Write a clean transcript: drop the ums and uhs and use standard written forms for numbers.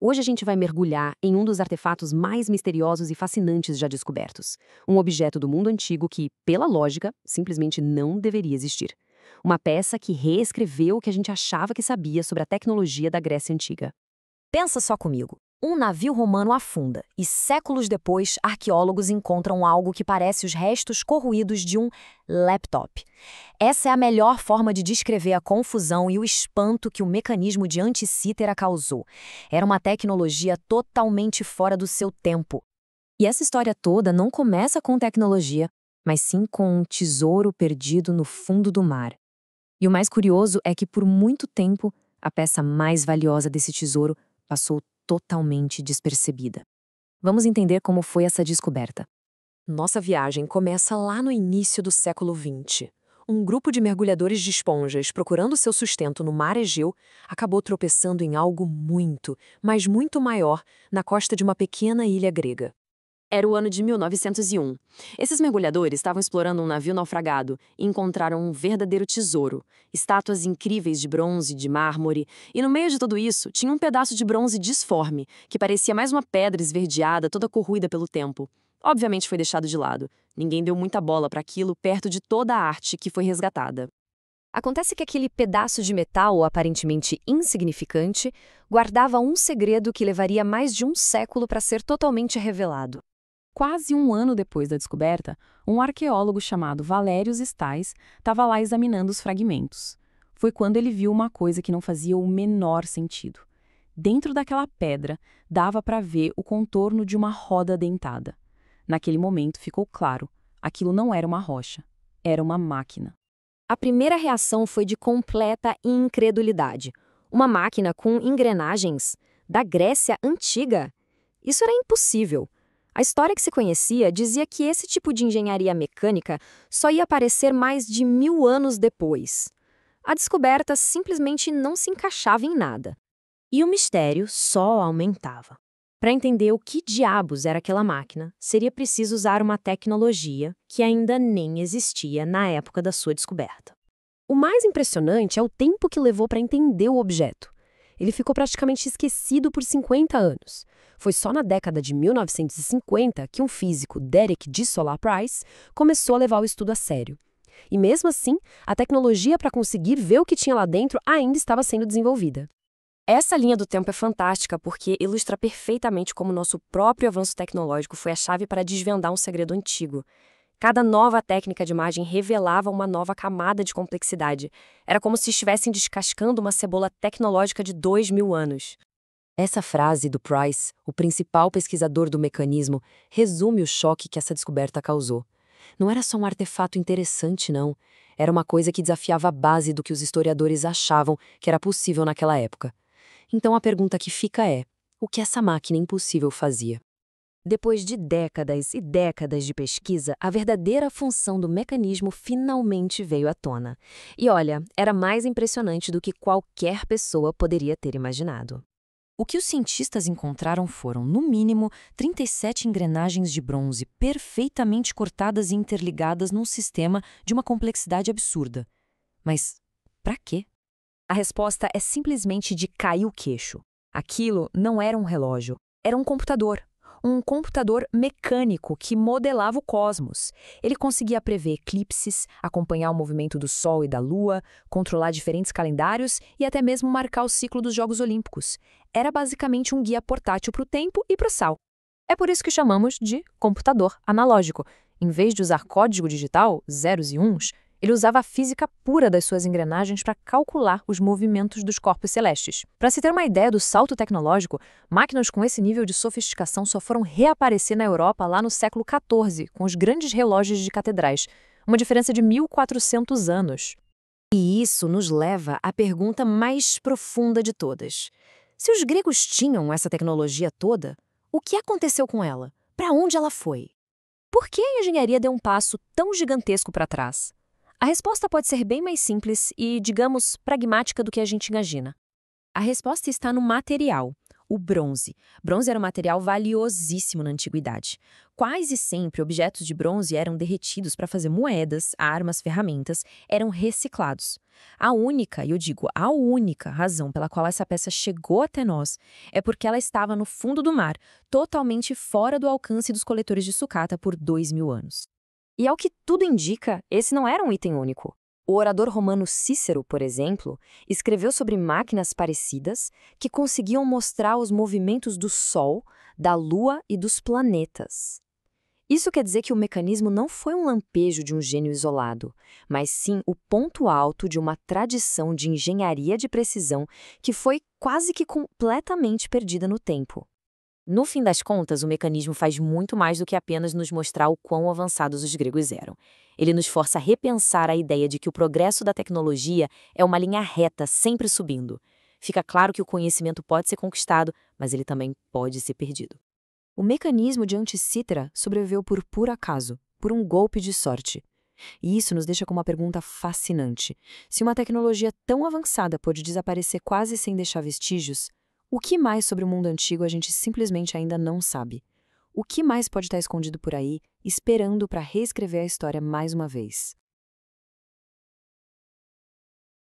Hoje a gente vai mergulhar em um dos artefatos mais misteriosos e fascinantes já descobertos. Um objeto do mundo antigo que, pela lógica, simplesmente não deveria existir. Uma peça que reescreveu o que a gente achava que sabia sobre a tecnologia da Grécia Antiga. Pensa só comigo. Um navio romano afunda e, séculos depois, arqueólogos encontram algo que parece os restos corroídos de um laptop. Essa é a melhor forma de descrever a confusão e o espanto que o mecanismo de Anticítera causou. Era uma tecnologia totalmente fora do seu tempo. E essa história toda não começa com tecnologia, mas sim com um tesouro perdido no fundo do mar. E o mais curioso é que, por muito tempo, a peça mais valiosa desse tesouro passou totalmente despercebida. Vamos entender como foi essa descoberta. Nossa viagem começa lá no início do século XX. Um grupo de mergulhadores de esponjas procurando seu sustento no mar Egeu acabou tropeçando em algo muito, mas muito maior na costa de uma pequena ilha grega. Era o ano de 1901. Esses mergulhadores estavam explorando um navio naufragado e encontraram um verdadeiro tesouro. Estátuas incríveis de bronze, de mármore, e no meio de tudo isso tinha um pedaço de bronze disforme, que parecia mais uma pedra esverdeada, toda corroída pelo tempo. Obviamente foi deixado de lado. Ninguém deu muita bola para aquilo perto de toda a arte que foi resgatada. Acontece que aquele pedaço de metal, aparentemente insignificante, guardava um segredo que levaria mais de um século para ser totalmente revelado. Quase um ano depois da descoberta, um arqueólogo chamado Valérios Stais estava lá examinando os fragmentos. Foi quando ele viu uma coisa que não fazia o menor sentido. Dentro daquela pedra, dava para ver o contorno de uma roda dentada. Naquele momento ficou claro, aquilo não era uma rocha, era uma máquina. A primeira reação foi de completa incredulidade. Uma máquina com engrenagens? Da Grécia Antiga? Isso era impossível. A história que se conhecia dizia que esse tipo de engenharia mecânica só ia aparecer mais de 1000 anos depois. A descoberta simplesmente não se encaixava em nada. E o mistério só aumentava. Para entender o que diabos era aquela máquina, seria preciso usar uma tecnologia que ainda nem existia na época da sua descoberta. O mais impressionante é o tempo que levou para entender o objeto. Ele ficou praticamente esquecido por 50 anos. Foi só na década de 1950 que um físico, Derek de Solar Price, começou a levar o estudo a sério. E mesmo assim, a tecnologia para conseguir ver o que tinha lá dentro ainda estava sendo desenvolvida. Essa linha do tempo é fantástica porque ilustra perfeitamente como nosso próprio avanço tecnológico foi a chave para desvendar um segredo antigo. Cada nova técnica de imagem revelava uma nova camada de complexidade. Era como se estivessem descascando uma cebola tecnológica de 2000 anos. Essa frase do Price, o principal pesquisador do mecanismo, resume o choque que essa descoberta causou. Não era só um artefato interessante, não. Era uma coisa que desafiava a base do que os historiadores achavam que era possível naquela época. Então a pergunta que fica é: o que essa máquina impossível fazia? Depois de décadas e décadas de pesquisa, a verdadeira função do mecanismo finalmente veio à tona. E olha, era mais impressionante do que qualquer pessoa poderia ter imaginado. O que os cientistas encontraram foram, no mínimo, 37 engrenagens de bronze perfeitamente cortadas e interligadas num sistema de uma complexidade absurda. Mas, para quê? A resposta é simplesmente de cair o queixo. Aquilo não era um relógio, era um computador. Um computador mecânico que modelava o cosmos. Ele conseguia prever eclipses, acompanhar o movimento do Sol e da Lua, controlar diferentes calendários e até mesmo marcar o ciclo dos Jogos Olímpicos. Era basicamente um guia portátil para o tempo e para o sal. É por isso que chamamos de computador analógico. Em vez de usar código digital, zeros e uns, ele usava a física pura das suas engrenagens para calcular os movimentos dos corpos celestes. Para se ter uma ideia do salto tecnológico, máquinas com esse nível de sofisticação só foram reaparecer na Europa lá no século XIV, com os grandes relógios de catedrais. Uma diferença de 1400 anos. E isso nos leva à pergunta mais profunda de todas. Se os gregos tinham essa tecnologia toda, o que aconteceu com ela? Para onde ela foi? Por que a engenharia deu um passo tão gigantesco para trás? A resposta pode ser bem mais simples e, digamos, pragmática do que a gente imagina. A resposta está no material. O bronze. Bronze era um material valiosíssimo na antiguidade. Quase sempre objetos de bronze eram derretidos para fazer moedas, armas, ferramentas, eram reciclados. A única, e eu digo a única, razão pela qual essa peça chegou até nós é porque ela estava no fundo do mar, totalmente fora do alcance dos coletores de sucata por 2000 anos. E ao que tudo indica, esse não era um item único. O orador romano Cícero, por exemplo, escreveu sobre máquinas parecidas que conseguiam mostrar os movimentos do Sol, da Lua e dos planetas. Isso quer dizer que o mecanismo não foi um lampejo de um gênio isolado, mas sim o ponto alto de uma tradição de engenharia de precisão que foi quase que completamente perdida no tempo. No fim das contas, o mecanismo faz muito mais do que apenas nos mostrar o quão avançados os gregos eram. Ele nos força a repensar a ideia de que o progresso da tecnologia é uma linha reta, sempre subindo. Fica claro que o conhecimento pode ser conquistado, mas ele também pode ser perdido. O mecanismo de Anticítera sobreviveu por puro acaso, por um golpe de sorte. E isso nos deixa com uma pergunta fascinante. Se uma tecnologia tão avançada pôde desaparecer quase sem deixar vestígios, o que mais sobre o mundo antigo a gente simplesmente ainda não sabe? O que mais pode estar escondido por aí, esperando para reescrever a história mais uma vez?